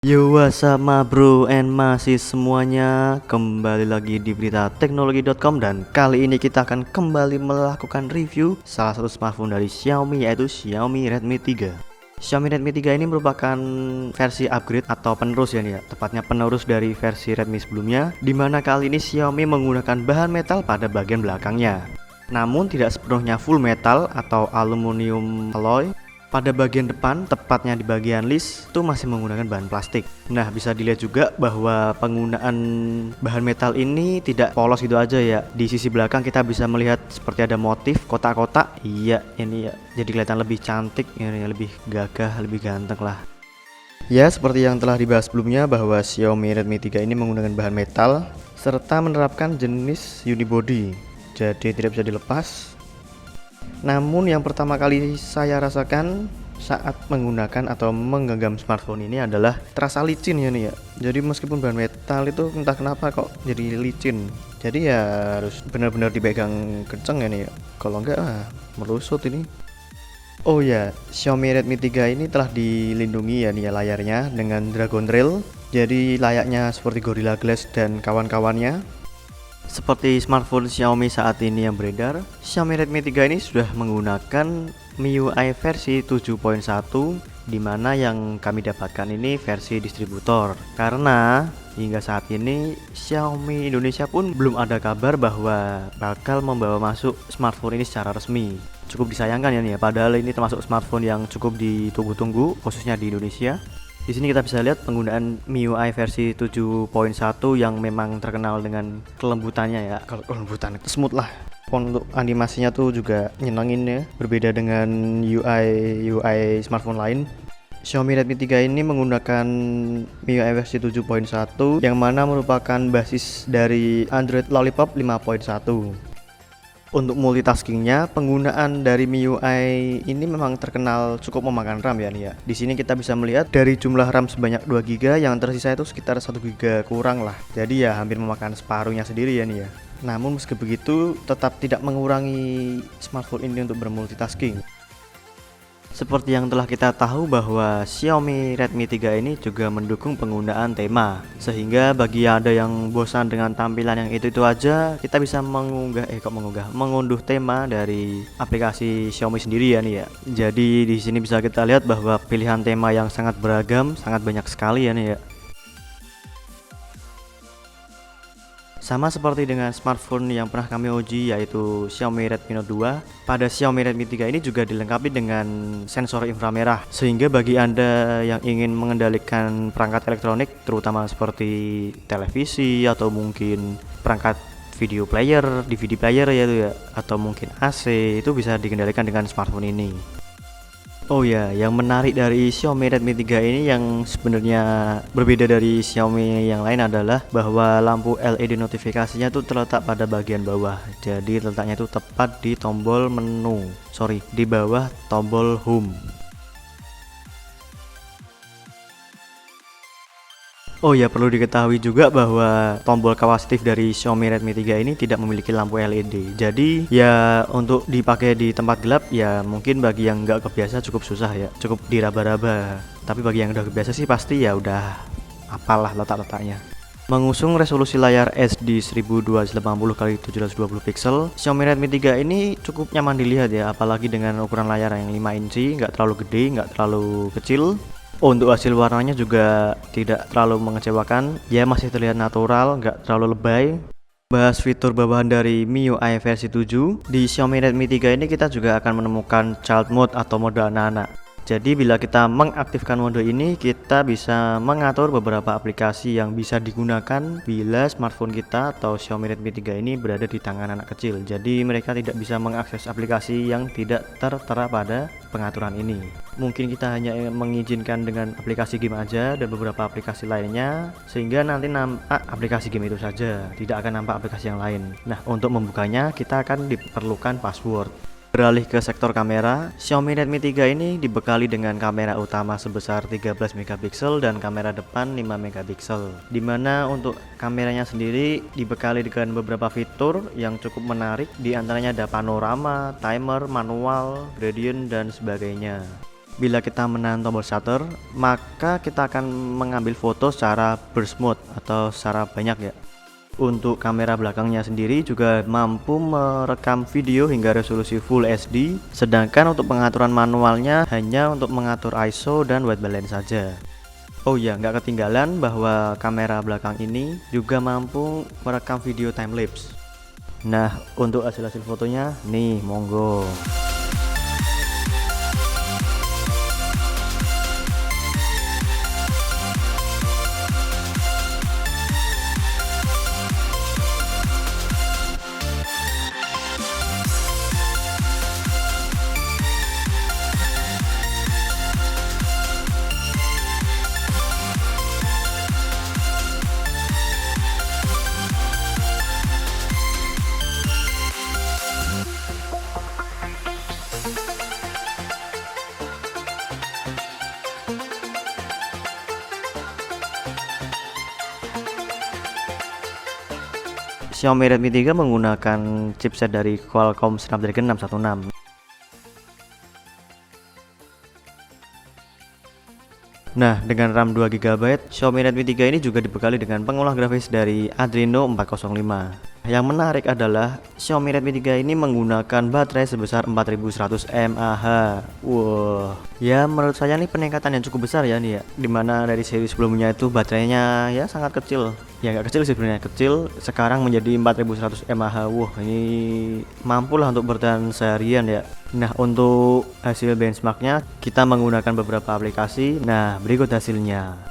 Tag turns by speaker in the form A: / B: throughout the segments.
A: Yo, what's up ma bro and masih semuanya, kembali lagi di berita teknologi.com. Dan kali ini kita akan kembali melakukan review salah satu smartphone dari Xiaomi, yaitu Xiaomi Redmi 3. Xiaomi Redmi 3 ini merupakan versi upgrade atau penerus ya nih ya, tepatnya penerus dari versi Redmi sebelumnya, dimana kali ini Xiaomi menggunakan bahan metal pada bagian belakangnya. Namun tidak sepenuhnya full metal atau aluminium alloy. Pada bagian depan, tepatnya di bagian list, itu masih menggunakan bahan plastik. Nah, bisa dilihat juga bahwa penggunaan bahan metal ini tidak polos gitu aja ya. Di sisi belakang kita bisa melihat seperti ada motif kotak-kotak. Iya, ini ya. Jadi kelihatan lebih cantik, ini lebih gagah, lebih ganteng lah. Ya, seperti yang telah dibahas sebelumnya bahwa Xiaomi Redmi 3 ini menggunakan bahan metal serta menerapkan jenis unibody. Jadi tidak bisa dilepas. Namun yang pertama kali saya rasakan saat menggunakan atau menggenggam smartphone ini adalah terasa licin ya nih ya. Jadi meskipun bahan metal itu entah kenapa kok jadi licin. Jadi ya harus benar-benar dipegang kenceng ya nih ya. Kalau enggak melusut ini. Oh ya, Xiaomi Redmi 3 ini telah dilindungi ya nih ya layarnya dengan Dragon Rail. Jadi layaknya seperti Gorilla Glass dan kawan-kawannya. Seperti smartphone Xiaomi saat ini yang beredar, Xiaomi Redmi 3 ini sudah menggunakan MIUI versi 7.1, dimana yang kami dapatkan ini versi distributor. Karena hingga saat ini Xiaomi Indonesia pun belum ada kabar bahwa bakal membawa masuk smartphone ini secara resmi. Cukup disayangkan ya nih ya, padahal ini termasuk smartphone yang cukup ditunggu-tunggu khususnya di Indonesia. Di sini kita bisa lihat penggunaan MIUI versi 7.1 yang memang terkenal dengan kelembutannya ya. Kalau kelembutan itu smooth lah. Untuk animasinya tuh juga nyenengin ya, berbeda dengan UI smartphone lain. Xiaomi Redmi 3 ini menggunakan MIUI versi 7.1 yang mana merupakan basis dari Android Lollipop 5.1. Untuk multitaskingnya, penggunaan dari MIUI ini memang terkenal cukup memakan RAM ya nih ya. Di sini kita bisa melihat dari jumlah RAM sebanyak 2 GB, yang tersisa itu sekitar 1 GB kurang lah. Jadi ya hampir memakan separuhnya sendiri ya nih ya. Namun meski begitu tetap tidak mengurangi smartphone ini untuk bermultitasking. Seperti yang telah kita tahu bahwa Xiaomi Redmi 3 ini juga mendukung penggunaan tema. Sehingga bagi ada yang bosan dengan tampilan yang itu aja, kita bisa mengunduh tema dari aplikasi Xiaomi sendiri ya nih ya. Jadi di sini bisa kita lihat bahwa pilihan tema yang sangat beragam, sangat banyak sekali ya nih ya. Sama seperti dengan smartphone yang pernah kami uji, yaitu Xiaomi Redmi Note 2. Pada Xiaomi Redmi 3 ini juga dilengkapi dengan sensor inframerah, sehingga bagi Anda yang ingin mengendalikan perangkat elektronik terutama seperti televisi atau mungkin perangkat video player, DVD player ya, atau mungkin AC, itu bisa dikendalikan dengan smartphone ini. Oh ya, yang menarik dari Xiaomi Redmi 3 ini yang sebenarnya berbeda dari Xiaomi yang lain adalah bahwa lampu LED notifikasinya itu terletak pada bagian bawah. Jadi letaknya itu tepat di tombol menu. Di bawah tombol home. Oh ya, perlu diketahui juga bahwa tombol kapasitif dari Xiaomi Redmi 3 ini tidak memiliki lampu LED. Jadi ya untuk dipakai di tempat gelap ya mungkin bagi yang nggak kebiasa cukup susah ya, cukup diraba-raba. Tapi bagi yang udah kebiasa sih pasti ya udah apalah letak-letaknya. Mengusung resolusi layar HD 1280x720 pixel, Xiaomi Redmi 3 ini cukup nyaman dilihat ya, apalagi dengan ukuran layar yang 5 inci, nggak terlalu gede, nggak terlalu kecil. Untuk hasil warnanya juga tidak terlalu mengecewakan, ya masih terlihat natural, nggak terlalu lebay. Bahas fitur bawahan dari MIUI versi 7, di Xiaomi Redmi 3 ini kita juga akan menemukan child mode atau mode anak-anak. Jadi bila kita mengaktifkan mode ini, kita bisa mengatur beberapa aplikasi yang bisa digunakan bila smartphone kita atau Xiaomi Redmi 3 ini berada di tangan anak kecil. Jadi mereka tidak bisa mengakses aplikasi yang tidak tertera pada pengaturan ini. Mungkin kita hanya mengizinkan dengan aplikasi game aja dan beberapa aplikasi lainnya, sehingga nanti nampak aplikasi game itu saja, tidak akan nampak aplikasi yang lain. Nah, untuk membukanya kita akan diperlukan password. Beralih ke sektor kamera, Xiaomi Redmi 3 ini dibekali dengan kamera utama sebesar 13 megapiksel dan kamera depan 5 megapiksel. Dimana untuk kameranya sendiri dibekali dengan beberapa fitur yang cukup menarik, diantaranya ada panorama, timer, manual, gradient, dan sebagainya. bila kita menahan tombol shutter, maka kita akan mengambil foto secara burst mode atau secara banyak ya. Untuk kamera belakangnya sendiri juga mampu merekam video hingga resolusi Full HD, sedangkan untuk pengaturan manualnya hanya untuk mengatur ISO dan white balance saja. Oh ya, nggak ketinggalan bahwa kamera belakang ini juga mampu merekam video timelapse. Nah, untuk hasil-hasil fotonya nih, monggo. Xiaomi Redmi 3 menggunakan chipset dari Qualcomm Snapdragon 616. Nah, dengan RAM 2GB, Xiaomi Redmi 3 ini juga dibekali dengan pengolah grafis dari Adreno 405. Yang menarik adalah Xiaomi Redmi 3 ini menggunakan baterai sebesar 4100 mAh. Wow, ya menurut saya ini peningkatan yang cukup besar ya nih ya. Dimana dari seri sebelumnya itu baterainya ya sangat kecil. Ya nggak kecil sih sebenarnya, kecil. Sekarang menjadi 4100 mAh. Wah, ini mampulah untuk bertahan seharian ya. Nah, untuk hasil benchmarknya kita menggunakan beberapa aplikasi. Nah, berikut hasilnya.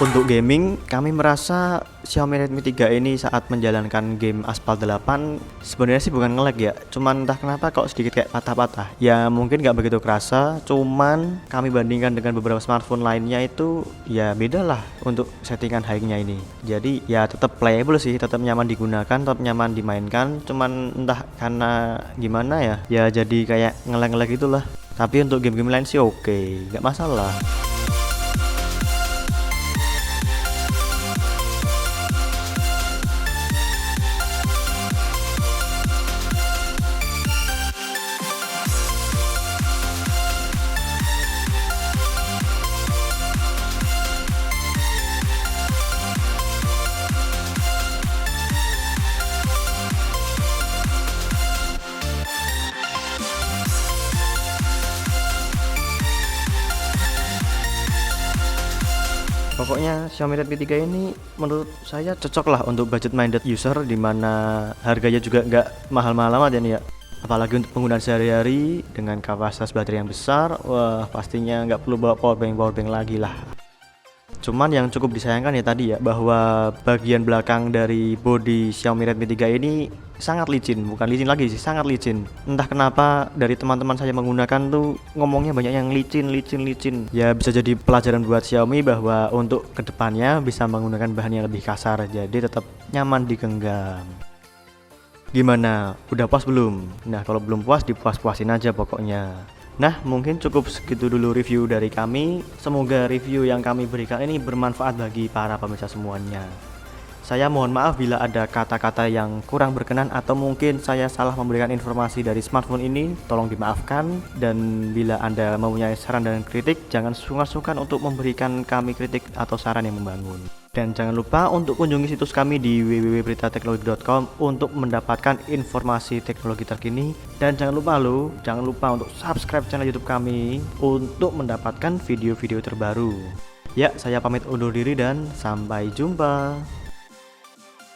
A: Untuk gaming, kami merasa Xiaomi Redmi 3 ini saat menjalankan game Asphalt 8 sebenarnya sih bukan nge-lag ya, cuman entah kenapa kok sedikit kayak patah-patah. Ya mungkin nggak begitu kerasa, cuman kami bandingkan dengan beberapa smartphone lainnya itu ya beda lah untuk settingan high-nya ini. Jadi ya tetap playable sih, tetap nyaman digunakan, tetap nyaman dimainkan, cuman entah karena gimana ya, ya jadi kayak nge-lag gitulah. Tapi untuk game-game lain sih oke, nggak masalah. Pokoknya Xiaomi Redmi 3 ini menurut saya cocok lah untuk budget minded user, dimana harganya juga nggak mahal-mahal amat ya nih ya. Apalagi untuk penggunaan sehari-hari dengan kapasitas baterai yang besar, wah pastinya nggak perlu bawa powerbank lagi lah. Cuman yang cukup disayangkan ya tadi ya, bahwa bagian belakang dari bodi Xiaomi Redmi 3 ini sangat licin, bukan licin lagi sih, sangat licin. Entah kenapa dari teman-teman saya menggunakan tuh ngomongnya banyak yang licin. Ya bisa jadi pelajaran buat Xiaomi bahwa untuk kedepannya bisa menggunakan bahan yang lebih kasar, jadi tetap nyaman digenggam. Gimana? Udah puas belum? Nah kalau belum puas, dipuas-puasin aja pokoknya. Nah mungkin cukup segitu dulu review dari kami. Semoga review yang kami berikan ini bermanfaat bagi para pemirsa semuanya. Saya mohon maaf bila ada kata-kata yang kurang berkenan atau mungkin saya salah memberikan informasi dari smartphone ini, tolong dimaafkan. Dan bila Anda mempunyai saran dan kritik, jangan sungkan-sungkan untuk memberikan kami kritik atau saran yang membangun. Dan jangan lupa untuk kunjungi situs kami di www.beritateknologi.com untuk mendapatkan informasi teknologi terkini. Dan jangan lupa untuk subscribe channel YouTube kami untuk mendapatkan video-video terbaru. Ya, saya pamit undur diri dan sampai jumpa.